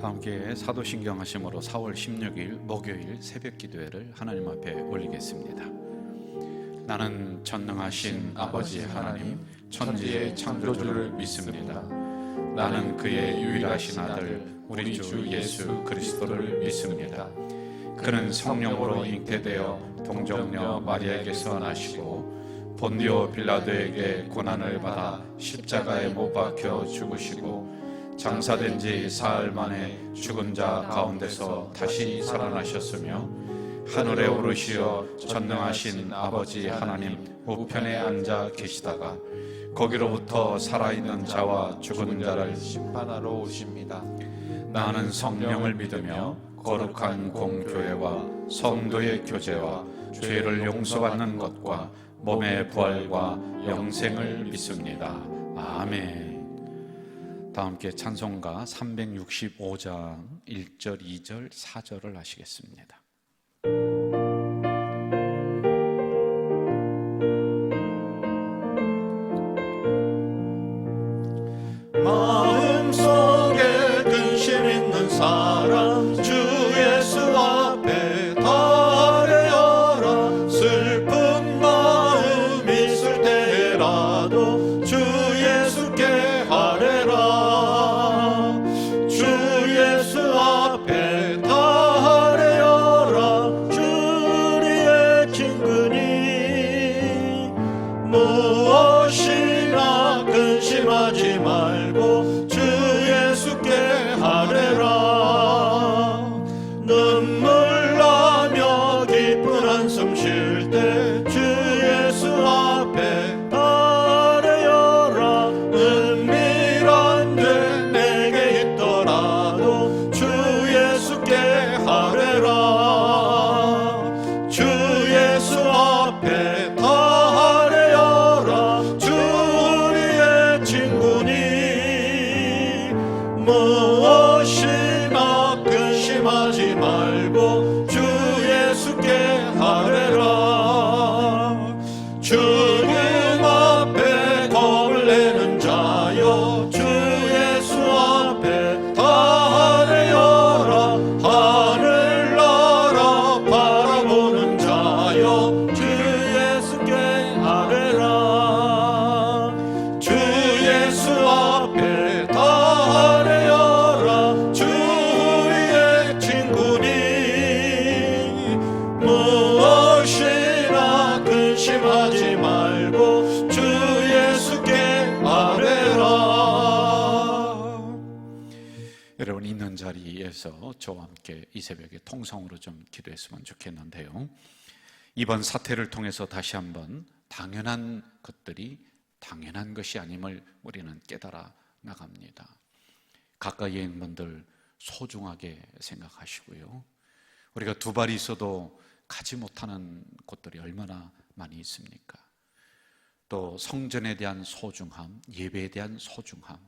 함께 사도신경 하심으로 4월 16일 목요일 새벽 기도회를 하나님 앞에 올리겠습니다. 나는 전능하신 아버지 하나님 천지의 창조주를 믿습니다. 나는 그의 유일하신 아들 우리 주 예수 그리스도를 믿습니다. 그는 성령으로 잉태되어 동정녀 마리아에게서 나시고 본디오 빌라도에게 고난을 받아 십자가에 못 박혀 죽으시고 장사된 지 사흘 만에 죽은 자 가운데서 다시 살아나셨으며 하늘에 오르시어 전능하신 아버지 하나님 우편에 앉아 계시다가 거기로부터 살아있는 자와 죽은 자를 심판하러 오십니다. 나는 성령을 믿으며 거룩한 공교회와 성도의 교제와 죄를 용서받는 것과 몸의 부활과 영생을 믿습니다. 아멘. 다 함께 찬송가 365장 1절, 2절, 4절을 하시겠습니다. 마음속에 근심 있는 사람 주 예수 앞에 달려라. 슬픈 마음 있을 때라도 주 예수께 아뢰라. 주 예수 앞에 달려라. 주리의 친근이 무엇이나 근심하지 말고 주 예수께 아뢰라. 눈물 나며 기쁜 한숨 쉴 때 주 예수 앞에 아뢰어라. 은밀한 데 내게 있더라도 주 예수께 아뢰라. 주 예수 앞에 아뢰어라. 주 우리의 친구니 무엇이나 근심하지 말고 주 예수께 아뢰라. 주님 앞에 겁을 내는 자여 주 예수 앞에 아뢰어라. 하늘 나라 바라보는 자여 주 예수께 아뢰라. 주 예수 앞에 아뢰어라. 주 우리의 친구니 무엇이나 근심하지 말고 주 예수께 아뢰라. 여러분 있는 자리에서 저와 함께 이 새벽에 통성으로 좀 기도했으면 좋겠는데요. 이번 사태를 통해서 다시 한번 당연한 것들이 당연한 것이 아님을 우리는 깨달아 나갑니다. 가까이에 있는 분들 소중하게 생각하시고요. 우리가 두 발이 있어도 가지 못하는 곳들이 얼마나 많이 있습니까? 또 성전에 대한 소중함, 예배에 대한 소중함,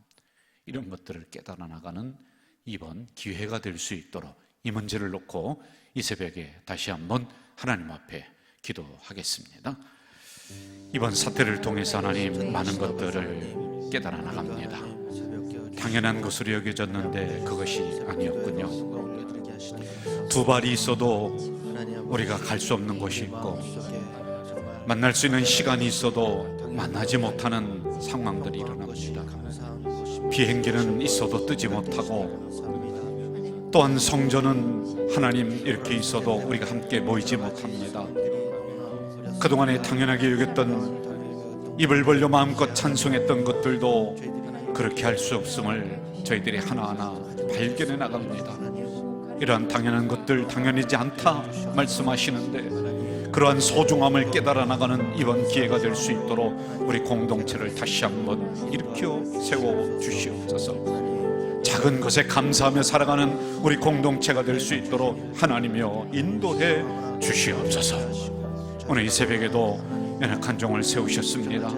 이런 것들을 깨달아 나가는 이번 기회가 될 수 있도록 이 문제를 놓고 이 새벽에 다시 한번 하나님 앞에 기도하겠습니다. 이번 사태를 통해서 하나님 많은 것들을 깨달아 나갑니다. 당연한 것으로 여겨졌는데 그것이 아니었군요. 두 발이 있어도 우리가 갈 수 없는 곳이 있고 만날 수 있는 시간이 있어도 만나지 못하는 상황들이 일어납니다. 비행기는 있어도 뜨지 못하고 또한 성전은 하나님 이렇게 있어도 우리가 함께 모이지 못합니다. 그동안에 당연하게 여겼던 입을 벌려 마음껏 찬송했던 것들도 그렇게 할 수 없음을 저희들이 하나하나 발견해 나갑니다. 이러한 당연한 것들 당연하지 않다 말씀하시는데 그러한 소중함을 깨달아 나가는 이번 기회가 될 수 있도록 우리 공동체를 다시 한번 일으켜 세워 주시옵소서. 작은 것에 감사하며 살아가는 우리 공동체가 될 수 있도록 하나님이여 인도해 주시옵소서. 오늘 이 새벽에도 연약한 종을 세우셨습니다.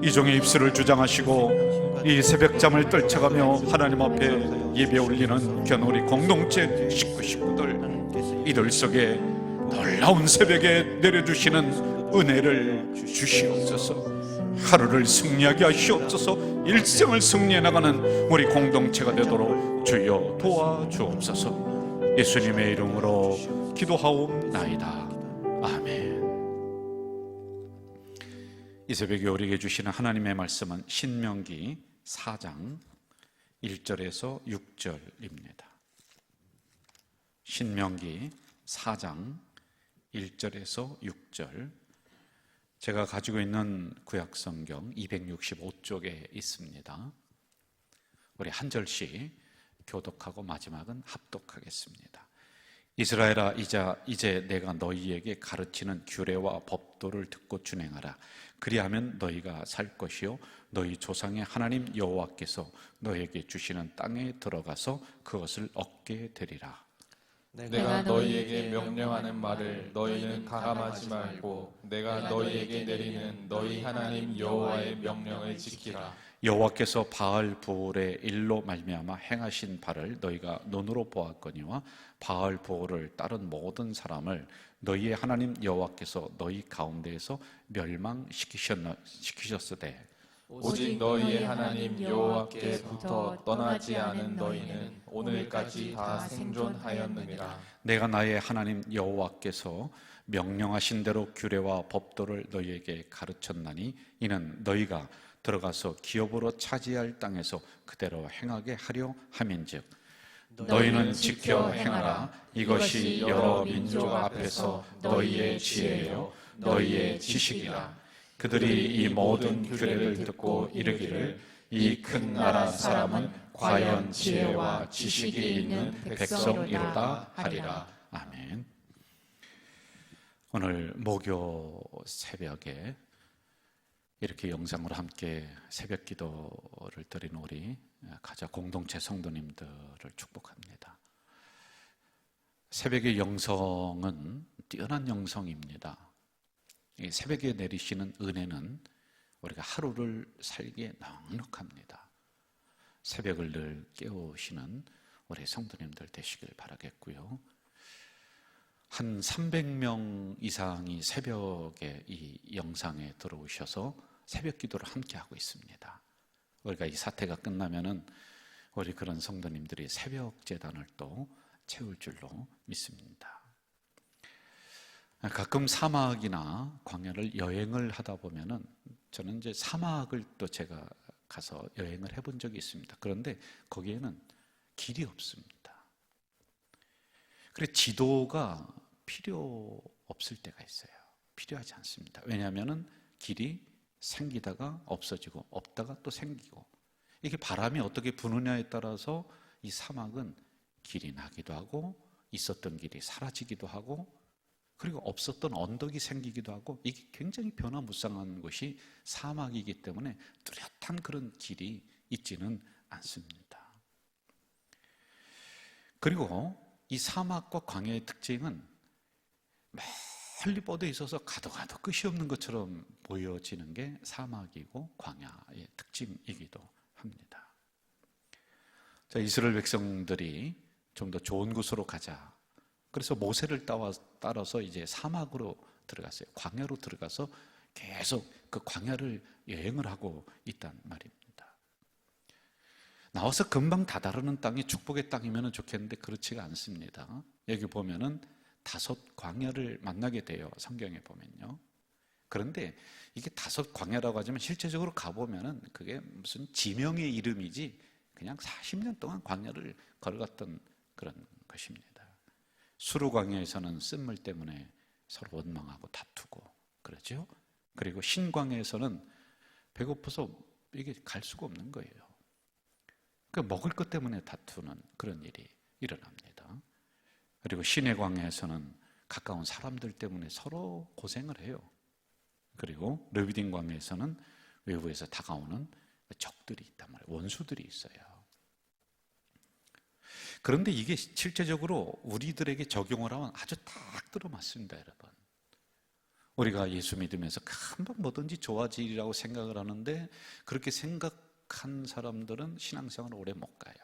이 종의 입술을 주장하시고 이 새벽잠을 떨쳐가며 하나님 앞에 예배 올리는 견우리 공동체 식구들, 이들 속에 놀라운 새벽에 내려주시는 은혜를 주시옵소서. 하루를 승리하게 하시옵소서. 일생을 승리해 나가는 우리 공동체가 되도록 주여 도와주옵소서. 예수님의 이름으로 기도하옵나이다. 아멘. 이 새벽에 우리에게 주시는 하나님의 말씀은 신명기 4장 1절에서 6절입니다. 신명기 4장 1절에서 6절. 제가 가지고 있는 구약성경 265쪽에 있습니다. 우리 한 절씩 교독하고 마지막은 합독하겠습니다. 이스라엘아, 이제 내가 너희에게 가르치는 규례와 법도를 듣고 준행하라. 그리하면 너희가 살 것이요 너희 조상의 하나님 여호와께서 너희에게 주시는 땅에 들어가서 그것을 얻게 되리라. 내가 너희에게 명령하는 말을 너희는 가감하지 말고 내가 너희에게 내리는 너희 하나님 여호와의 명령을 지키라. 여호와께서 바알 부올의 일로 말미암아 행하신 바를 너희가 눈으로 보았거니와 바알 부올을 따른 모든 사람을 너희의 하나님 여호와께서 너희 가운데에서 멸망시키셨으되 오직 너희의 하나님 여호와께부터 떠나지 않은 너희는 오늘까지 다 생존하였느니라. 내가 나의 하나님 여호와께서 명령하신 대로 규례와 법도를 너희에게 가르쳤나니 이는 너희가 들어가서 기업으로 차지할 땅에서 그대로 행하게 하려 함인즉 너희는 지켜 행하라. 이것이 여러 민족 앞에서 너희의 지혜요 너희의 지식이라. 그들이 이 모든 규례를 듣고 이르기를 이 큰 나라 사람은 과연 지혜와 지식이 있는 백성이로다 하리라. 아멘. 오늘 목요 새벽에 이렇게 영상으로 함께 새벽 기도를 드리는 우리 가자 공동체 성도님들을 축복합니다. 새벽의 영성은 뛰어난 영성입니다. 이 새벽에 내리시는 은혜는 우리가 하루를 살기에 넉넉합니다. 새벽을 늘 깨우시는 우리 성도님들 되시길 바라겠고요. 한 300명 이상이 새벽에 이 영상에 들어오셔서 새벽 기도를 함께 하고 있습니다. 우리가 이 사태가 끝나면은 우리 그런 성도님들이 새벽 제단을 또 채울 줄로 믿습니다. 가끔 사막이나 광야를 여행을 하다 보면은 저는 이제 사막을 또 제가 가서 여행을 해본 적이 있습니다. 그런데 거기에는 길이 없습니다. 그래 지도가 필요 없을 때가 있어요. 필요하지 않습니다. 왜냐하면은 길이 생기다가 없어지고 없다가 또 생기고 이게 바람이 어떻게 부느냐에 따라서 이 사막은 길이 나기도 하고 있었던 길이 사라지기도 하고 그리고 없었던 언덕이 생기기도 하고 이게 굉장히 변화무쌍한 것이 사막이기 때문에 뚜렷한 그런 길이 있지는 않습니다. 그리고 이 사막과 광야의 특징은 멀리 뻗어 있어서 가도 끝이 없는 것처럼 보여지는 게 사막이고 광야의 특징이기도 합니다. 자, 이스라엘 백성들이 좀 더 좋은 곳으로 가자. 그래서 모세를 따라서 이제 사막으로 들어갔어요. 광야로 들어가서 계속 그 광야를 여행을 하고 있단 말입니다. 나와서 금방 다다르는 땅이 축복의 땅이면 좋겠는데 그렇지가 않습니다. 여기 보면은 5 광야를 만나게 돼요. 성경에 보면요. 그런데 이게 5 광야라고 하지만 실제적으로 가보면은 그게 무슨 지명의 이름이지 그냥 40년 동안 광야를 걸어갔던 그런 것입니다. 수르 광야에서는 쓴물 때문에 서로 원망하고 다투고 그러죠. 그리고 신광야에서는 배고파서 이게 갈 수가 없는 거예요. 그 먹을 것 때문에 다투는 그런 일이 일어납니다. 그리고 시내 광야에서는 가까운 사람들 때문에 서로 고생을 해요. 그리고 르비딤 광야에서는 외부에서 다가오는 적들이 있단 말이에요. 원수들이 있어요. 그런데 이게 실제적으로 우리들에게 적용을 하면 아주 딱 들어맞습니다, 여러분. 우리가 예수 믿으면서 금방 뭐든지 좋아지리라고 생각을 하는데 그렇게 생각한 사람들은 신앙생활을 오래 못 가요.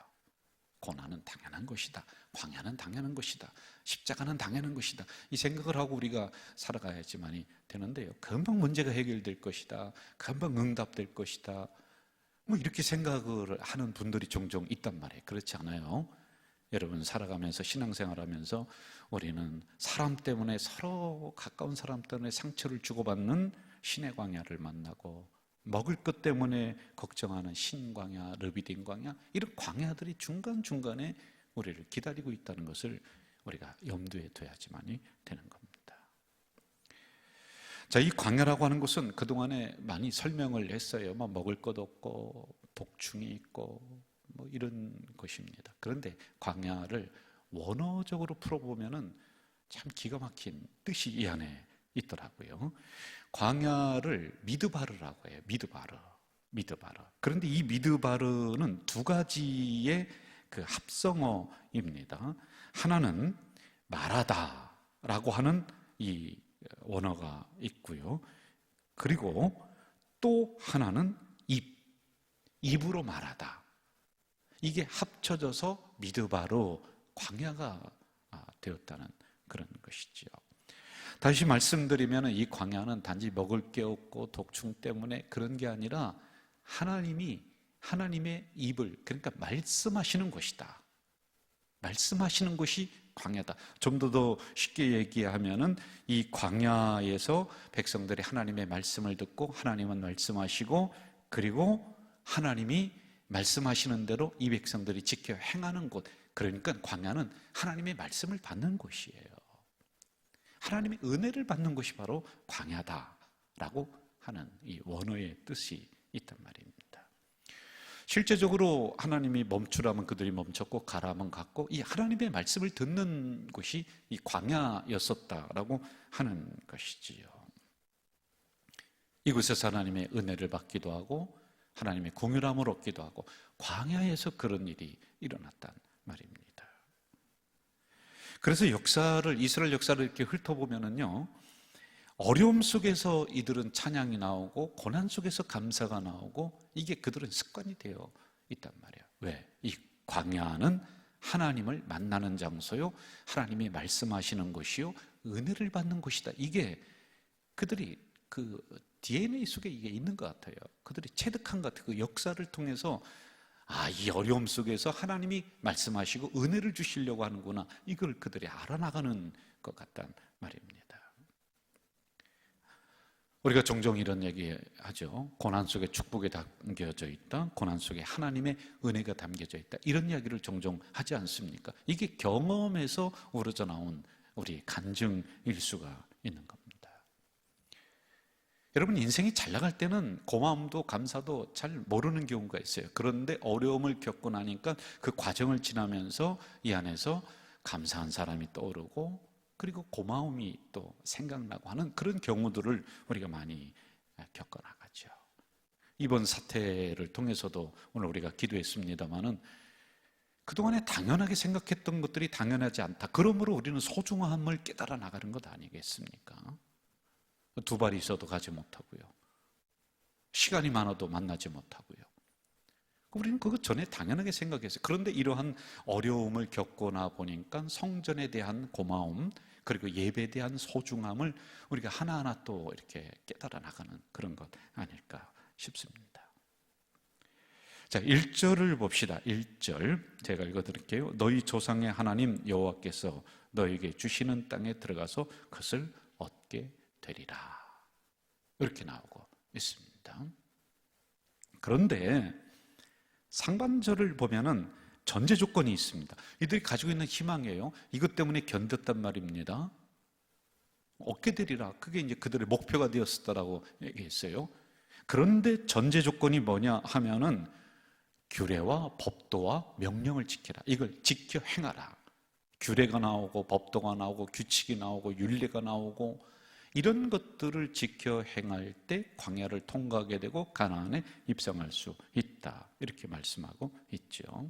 고난은 당연한 것이다. 광야는 당연한 것이다. 십자가는 당연한 것이다. 이 생각을 하고 우리가 살아가야지만이 되는데요. 금방 문제가 해결될 것이다. 금방 응답될 것이다. 뭐 이렇게 생각을 하는 분들이 종종 있단 말이에요. 그렇지 않아요? 여러분, 살아가면서 신앙생활하면서 우리는 사람 때문에, 서로 가까운 사람 때문에 상처를 주고받는 신의 광야를 만나고, 먹을 것 때문에 걱정하는 신광야, 르비딘 광야, 이런 광야들이 중간중간에 우리를 기다리고 있다는 것을 우리가 염두에 둬야지만이 되는 겁니다. 자, 이 광야라고 하는 것은 그동안에 많이 설명을 했어요. 뭐 먹을 것 없고 독충이 있고 뭐 이런 것입니다. 그런데 광야를 원어적으로 풀어보면은 참 기가 막힌 뜻이 이 안에 있더라고요. 광야를 미드바르라고 해요. 미드바르. 그런데 이 미드바르는 두 가지의 그 합성어입니다. 하나는 마라다라고 하는 이 원어가 있고요. 그리고 또 하나는 입으로 말하다. 이게 합쳐져서 미드바로 광야가 되었다는 그런 것이죠. 다시 말씀드리면 이 광야는 단지 먹을 게 없고 독충 때문에 그런 게 아니라 하나님의 입을, 그러니까 말씀하시는 것이다. 말씀하시는 것이 광야다. 좀 더 쉽게 얘기하면은 이 광야에서 백성들이 하나님의 말씀을 듣고 하나님은 말씀하시고, 그리고 하나님이 말씀하시는 대로 이 백성들이 지켜 행하는 곳, 그러니까 광야는 하나님의 말씀을 받는 곳이에요. 하나님의 은혜를 받는 것이 바로 광야다라고 하는 이 원어의 뜻이 있단 말입니다. 실제적으로 하나님이 멈추라면 그들이 멈췄고 가라면 갔고, 이 하나님의 말씀을 듣는 곳이 이 광야였었다라고 하는 것이지요. 이곳에서 하나님의 은혜를 받기도 하고 하나님의 긍휼함을 얻기도 하고, 광야에서 그런 일이 일어났단 말입니다. 그래서 이스라엘 역사를 이렇게 훑어보면은요, 어려움 속에서 이들은 찬양이 나오고 고난 속에서 감사가 나오고, 이게 그들은 습관이 되어 있단 말이에요. 왜? 이 광야는 하나님을 만나는 장소요, 하나님이 말씀하시는 것이요, 은혜를 받는 곳이다. 이게 그들이 그 DNA 속에 이게 있는 것 같아요. 그들이 체득한 것 같아요. 그 역사를 통해서 이 어려움 속에서 하나님이 말씀하시고 은혜를 주시려고 하는구나, 이걸 그들이 알아나가는 것 같단 말입니다. 우리가 종종 이런 얘기 하죠. 고난 속에 축복이 담겨져 있다, 고난 속에 하나님의 은혜가 담겨져 있다, 이런 이야기를 종종 하지 않습니까? 이게 경험에서 우러져 나온 우리 간증일 수가 있는 겁니다. 여러분, 인생이 잘 나갈 때는 고마움도 감사도 잘 모르는 경우가 있어요. 그런데 어려움을 겪고 나니까 그 과정을 지나면서 이 안에서 감사한 사람이 떠오르고, 그리고 고마움이 또 생각나고 하는 그런 경우들을 우리가 많이 겪어나가죠. 이번 사태를 통해서도 오늘 우리가 기도했습니다마는 그동안에 당연하게 생각했던 것들이 당연하지 않다. 그러므로 우리는 소중함을 깨달아 나가는 것 아니겠습니까? 두 발이 있어도 가지 못하고요, 시간이 많아도 만나지 못하고요. 우리는 그거 전에 당연하게 생각했어요. 그런데 이러한 어려움을 겪거나 보니까 성전에 대한 고마움, 그리고 예배에 대한 소중함을 우리가 하나하나 또 이렇게 깨달아 나가는 그런 것 아닐까 싶습니다. 자, 1절을 봅시다. 1절 제가 읽어드릴게요. 너희 조상의 하나님 여호와께서 너에게 주시는 땅에 들어가서 그것을 얻게 되리라, 이렇게 나오고 있습니다. 그런데 상반절을 보면은 전제 조건이 있습니다. 이들이 가지고 있는 희망이에요. 이것 때문에 견뎠단 말입니다. 얻게 되리라, 그게 이제 그들의 목표가 되었었다라고 얘기했어요. 그런데 전제 조건이 뭐냐 하면은 규례와 법도와 명령을 지켜라, 이걸 지켜 행하라. 규례가 나오고 법도가 나오고 규칙이 나오고 율례가 나오고, 이런 것들을 지켜 행할 때 광야를 통과하게 되고 가나안에 입성할 수 있다, 이렇게 말씀하고 있죠.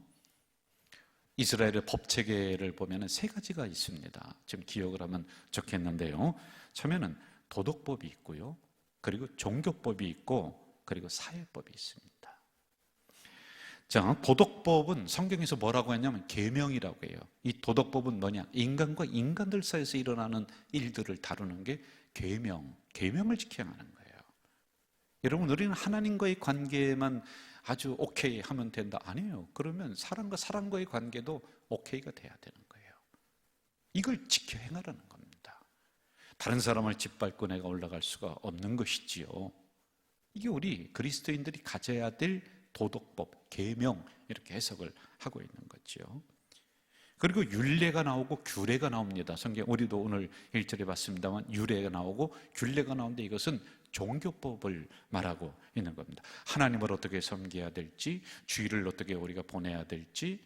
이스라엘의 법체계를 보면 세 가지가 있습니다. 지금 기억을 하면 좋겠는데요. 처음에는 도덕법이 있고요, 그리고 종교법이 있고, 그리고 사회법이 있습니다. 자, 도덕법은 성경에서 뭐라고 했냐면 계명이라고 해요. 이 도덕법은 뭐냐? 인간과 인간들 사이에서 일어나는 일들을 다루는 게 계명을 지켜야 하는 거예요. 여러분, 우리는 하나님과의 관계만 아주 오케이 하면 된다. 아니에요. 그러면 사람과 사람과의 관계도 오케이가 돼야 되는 거예요. 이걸 지켜 행하라는 겁니다. 다른 사람을 짓밟고 내가 올라갈 수가 없는 것이지요. 이게 우리 그리스도인들이 가져야 될 도덕법, 계명, 이렇게 해석을 하고 있는 거죠. 그리고 율례가 나오고 규례가 나옵니다. 성경 우리도 오늘 1절에 봤습니다만 율례가 나오고 규례가 나오는데 이것은 종교법을 말하고 있는 겁니다. 하나님을 어떻게 섬겨야 될지, 주일을 어떻게 우리가 보내야 될지,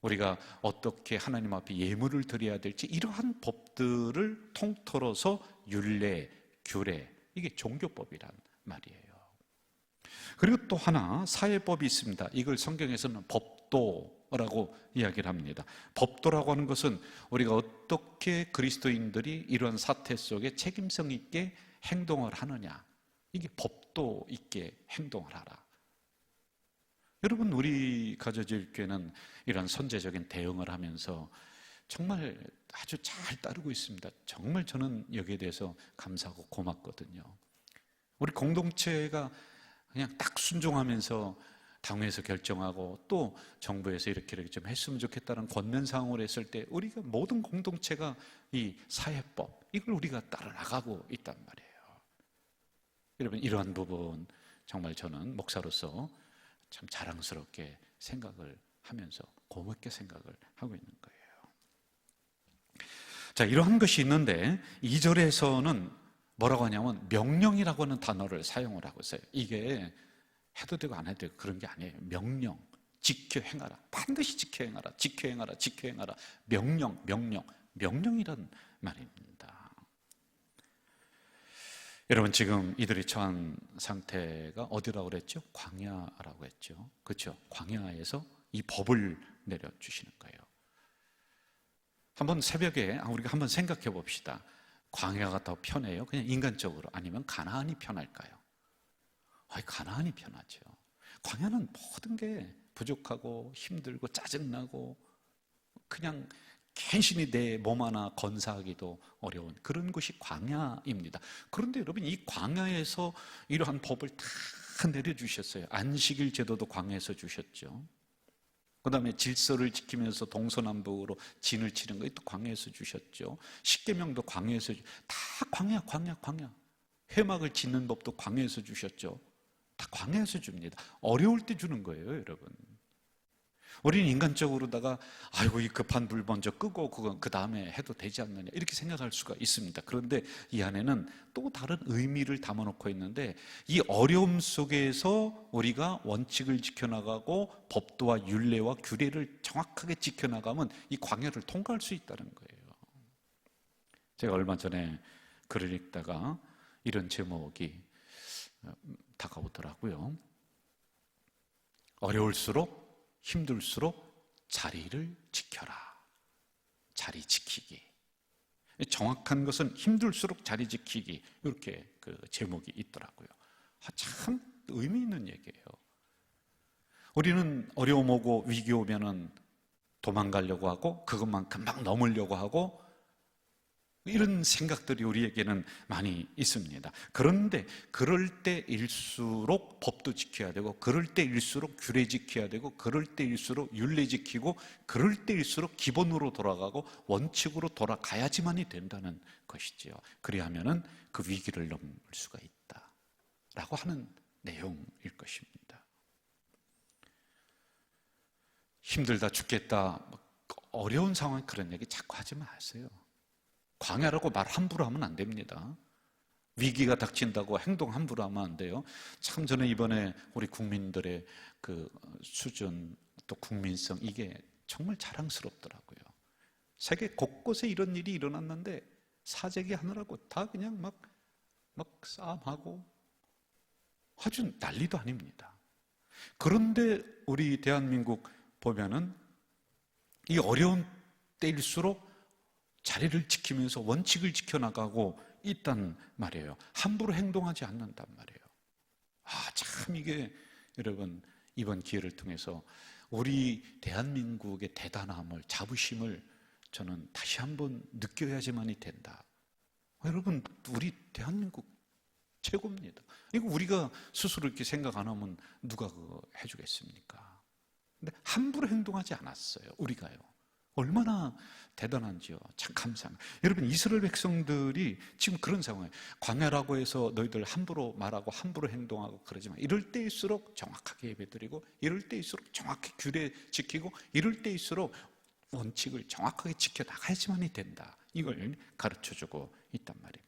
우리가 어떻게 하나님 앞에 예물을 드려야 될지, 이러한 법들을 통틀어서 율례, 규례, 이게 종교법이란 말이에요. 그리고 또 하나 사회법이 있습니다. 이걸 성경에서는 법도라고 이야기를 합니다. 법도라고 하는 것은 우리가 어떻게 그리스도인들이 이런 사태 속에 책임성 있게 행동을 하느냐, 이게 법도 있게 행동을 하라. 여러분, 우리 가져질 교회는 이런 선제적인 대응을 하면서 정말 아주 잘 따르고 있습니다. 정말 저는 여기에 대해서 감사하고 고맙거든요. 우리 공동체가 그냥 딱 순종하면서 당회에서 결정하고 또 정부에서 이렇게 좀 했으면 좋겠다는 권면사항을 했을 때 우리가 모든 공동체가 이 사회법, 이걸 우리가 따라 나가고 있단 말이에요. 여러분, 이러한 부분 정말 저는 목사로서 참 자랑스럽게 생각을 하면서 고맙게 생각을 하고 있는 거예요. 자, 이러한 것이 있는데 2절에서는 뭐라고 하냐면 명령이라고 하는 단어를 사용을 하고 있어요. 이게 해도 되고 안 해도 되고 그런 게 아니에요. 명령, 지켜 행하라. 반드시 지켜 행하라. 지켜 행하라. 지켜 행하라. 명령이란 말입니다. 여러분, 지금 이들이 처한 상태가 어디라고 그랬죠? 광야라고 했죠. 그렇죠? 광야에서 이 법을 내려주시는 거예요. 한번 새벽에 우리가 한번 생각해 봅시다. 광야가 더 편해요? 그냥 인간적으로? 아니면 가나안이 편할까요? 가나안이 편하죠. 광야는 모든 게 부족하고 힘들고 짜증나고 그냥 간신히 내 몸 하나 건사하기도 어려운 그런 곳이 광야입니다. 그런데 여러분, 이 광야에서 이러한 법을 다 내려주셨어요. 안식일 제도도 광야에서 주셨죠. 그 다음에 질서를 지키면서 동서남북으로 진을 치는 거 또 광야에서 주셨죠. 십계명도 광야에서 다 광야. 회막을 짓는 법도 광야에서 주셨죠. 다 광야에서 줍니다. 어려울 때 주는 거예요, 여러분. 우리는 인간적으로다가 아이고, 이 급한 불 먼저 끄고 그건 그 다음에 해도 되지 않느냐, 이렇게 생각할 수가 있습니다. 그런데 이 안에는 또 다른 의미를 담아놓고 있는데, 이 어려움 속에서 우리가 원칙을 지켜나가고 법도와 율례와 규례를 정확하게 지켜나가면 이 광야를 통과할 수 있다는 거예요. 제가 얼마 전에 글을 읽다가 이런 제목이 다가오더라고요. 어려울수록 힘들수록 자리를 지켜라. 자리 지키기. 정확한 것은 힘들수록 자리 지키기. 이렇게 그 제목이 있더라고요. 참 의미 있는 얘기예요. 우리는 어려움 오고 위기 오면은 도망가려고 하고 그것만 금방 넘으려고 하고 이런 생각들이 우리에게는 많이 있습니다. 그런데 그럴 때일수록 법도 지켜야 되고, 그럴 때일수록 규례 지켜야 되고, 그럴 때일수록 율례 지키고, 그럴 때일수록 기본으로 돌아가고 원칙으로 돌아가야지만이 된다는 것이지요. 그리하면은 그 위기를 넘을 수가 있다라고 하는 내용일 것입니다. 힘들다 죽겠다 어려운 상황, 그런 얘기 자꾸 하지 마세요. 광야라고 말 함부로 하면 안 됩니다. 위기가 닥친다고 행동 함부로 하면 안 돼요. 참 저는 이번에 우리 국민들의 그 수준, 또 국민성, 이게 정말 자랑스럽더라고요. 세계 곳곳에 이런 일이 일어났는데 사재기 하느라고 다 그냥 막 싸움하고 아주 난리도 아닙니다. 그런데 우리 대한민국 보면은 이 어려운 때일수록 자리를 지키면서 원칙을 지켜나가고 있단 말이에요. 함부로 행동하지 않는단 말이에요. 참 이게 여러분, 이번 기회를 통해서 우리 대한민국의 대단함을, 자부심을 저는 다시 한번 느껴야지만이 된다. 여러분, 우리 대한민국 최고입니다. 이거 우리가 스스로 이렇게 생각 안 하면 누가 그거 해주겠습니까? 근데 함부로 행동하지 않았어요. 우리가요. 얼마나 대단한지요. 참 감사합니다. 여러분, 이스라엘 백성들이 지금 그런 상황이에요. 광야라고 해서 너희들 함부로 말하고 함부로 행동하고 그러지만, 이럴 때일수록 정확하게 예배드리고, 이럴 때일수록 정확히 규례 지키고, 이럴 때일수록 원칙을 정확하게 지켜나가야지만이 된다. 이걸 가르쳐주고 있단 말입니다.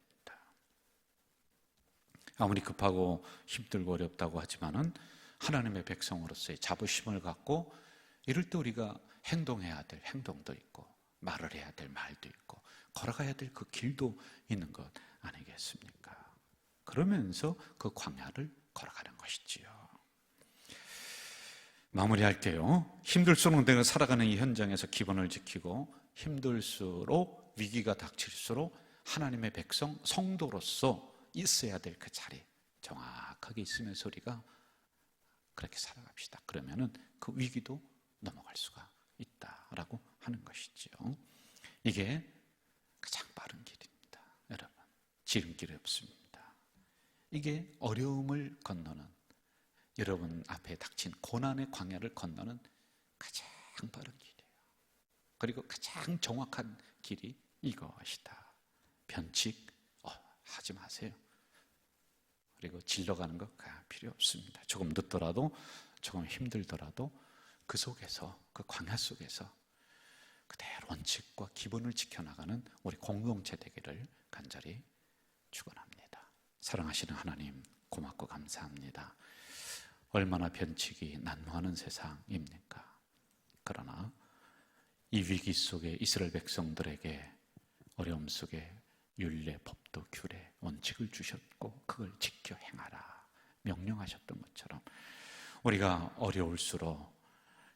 아무리 급하고 힘들고 어렵다고 하지만은 하나님의 백성으로서의 자부심을 갖고, 이럴 때 우리가 행동해야 될 행동도 있고, 말을 해야 될 말도 있고, 걸어가야 될 그 길도 있는 것 아니겠습니까? 그러면서 그 광야를 걸어가는 것이지요. 마무리할게요. 힘들수록 내가 살아가는 이 현장에서 기본을 지키고, 힘들수록 위기가 닥칠수록 하나님의 백성, 성도로서 있어야 될 그 자리 정확하게 있으면서 우리가 그렇게 살아갑시다. 그러면은 그 위기도 넘어갈 수가 있다라고 하는 것이죠. 이게 가장 빠른 길입니다. 여러분, 지름길이 없습니다. 이게 어려움을 건너는, 여러분 앞에 닥친 고난의 광야를 건너는 가장 빠른 길이에요. 그리고 가장 정확한 길이 이것이다. 변칙 하지 마세요. 그리고 질러가는 거 필요 없습니다. 조금 늦더라도, 조금 힘들더라도 그 속에서, 그 광야 속에서 그대로 원칙과 기본을 지켜나가는 우리 공동체 되기를 간절히 축원합니다. 사랑하시는 하나님, 고맙고 감사합니다. 얼마나 변칙이 난무하는 세상입니까? 그러나 이 위기 속에 이스라엘 백성들에게 어려움 속에 율례, 법도, 규례, 원칙을 주셨고 그걸 지켜 행하라 명령하셨던 것처럼, 우리가 어려울수록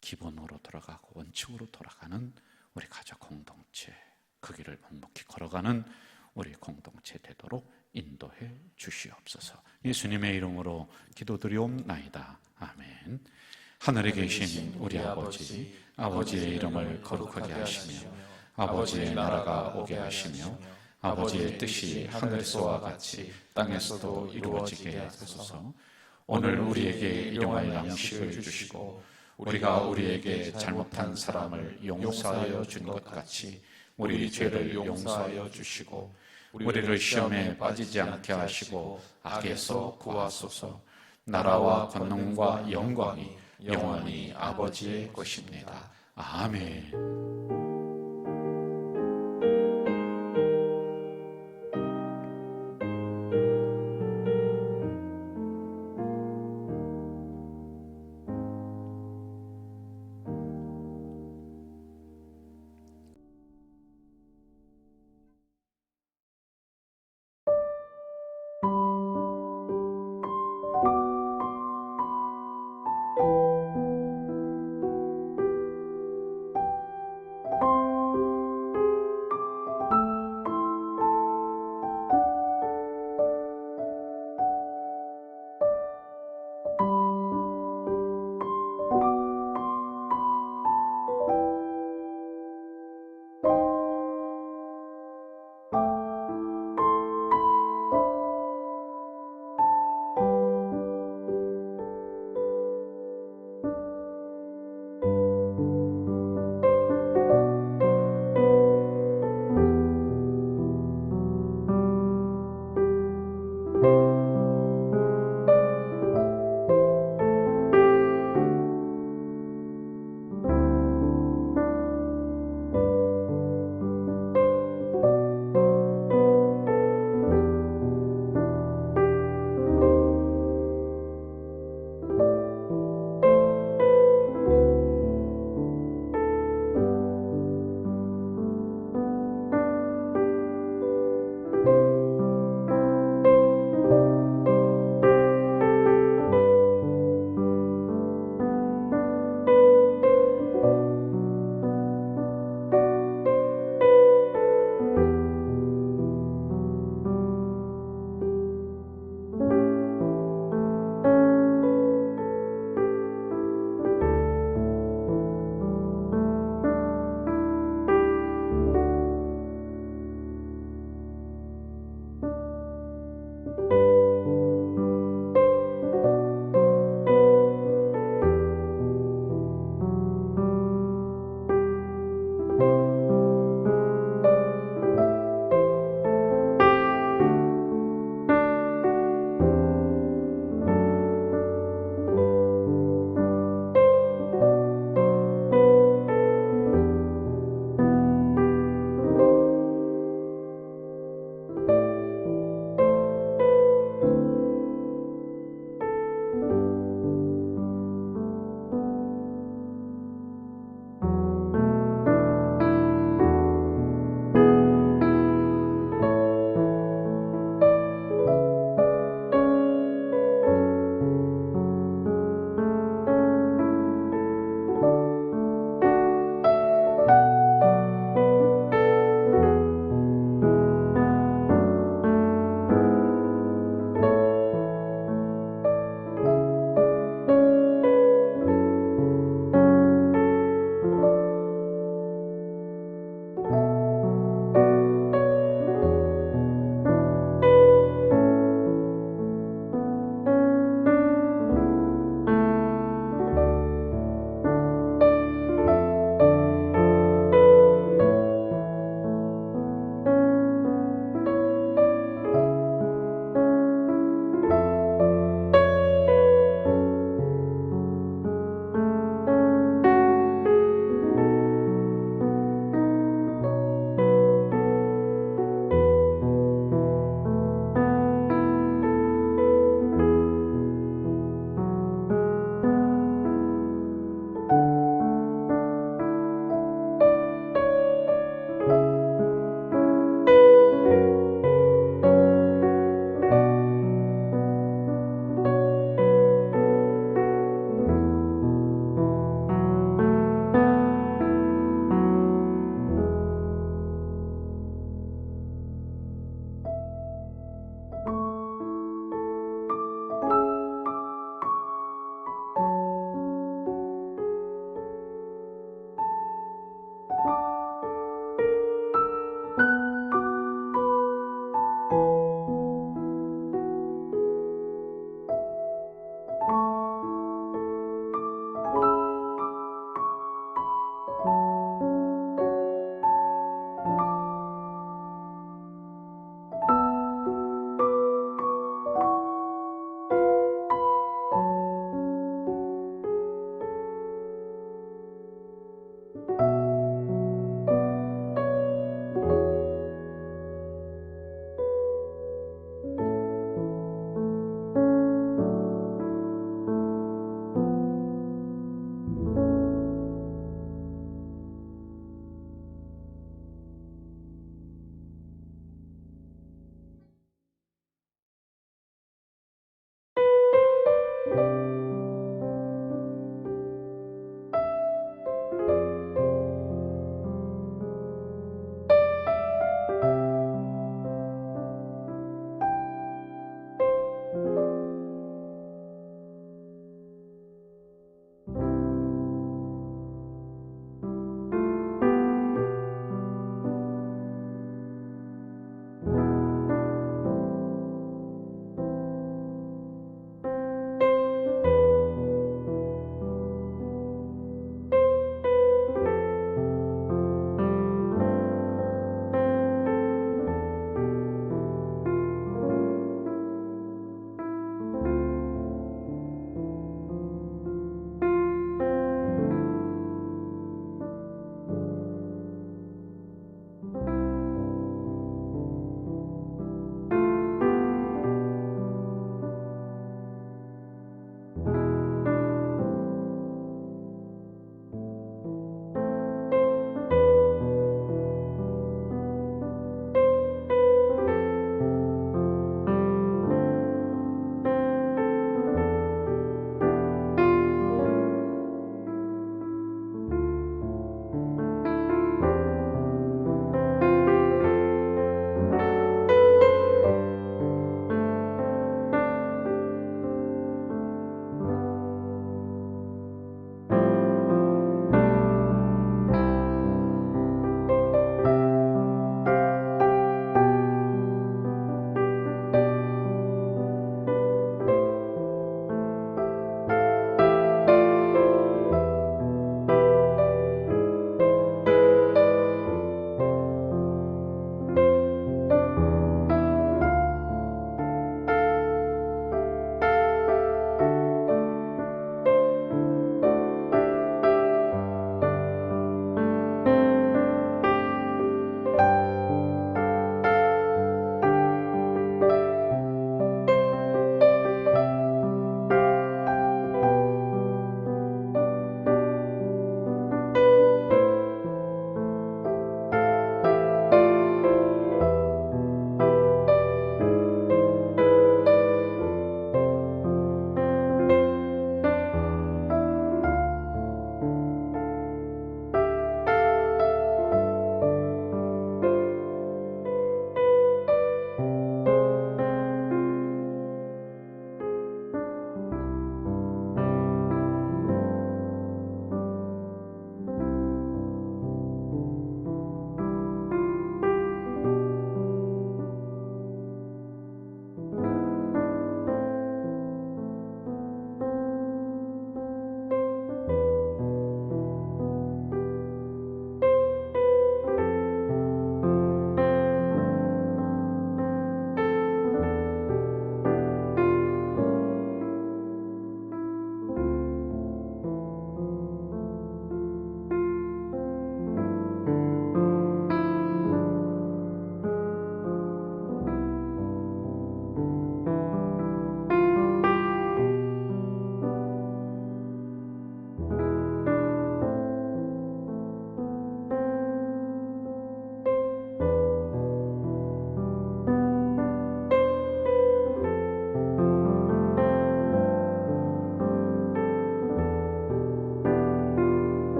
기본으로 돌아가고 원칙으로 돌아가는 우리 가족 공동체, 그 길을 묵묵히 걸어가는 우리 공동체 되도록 인도해 주시옵소서. 예수님의 이름으로 기도드리옵나이다. 아멘. 하늘에 계신 우리 아버지, 아버지의 이름을 거룩하게 하시며 아버지의 나라가 오게 하시며 아버지의 뜻이 하늘에서와 같이 땅에서도 이루어지게 하소서. 오늘 우리에게 일용할 양식을 주시고, 우리가 우리에게 잘못한 사람을 용서하여 준 것 같이 우리 죄를 용서하여 주시고, 우리를 시험에 빠지지 않게 하시고 악에서 구하소서. 나라와 권능과 영광이 영원히 아버지의 것입니다. 아멘.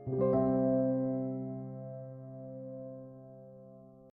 아멘.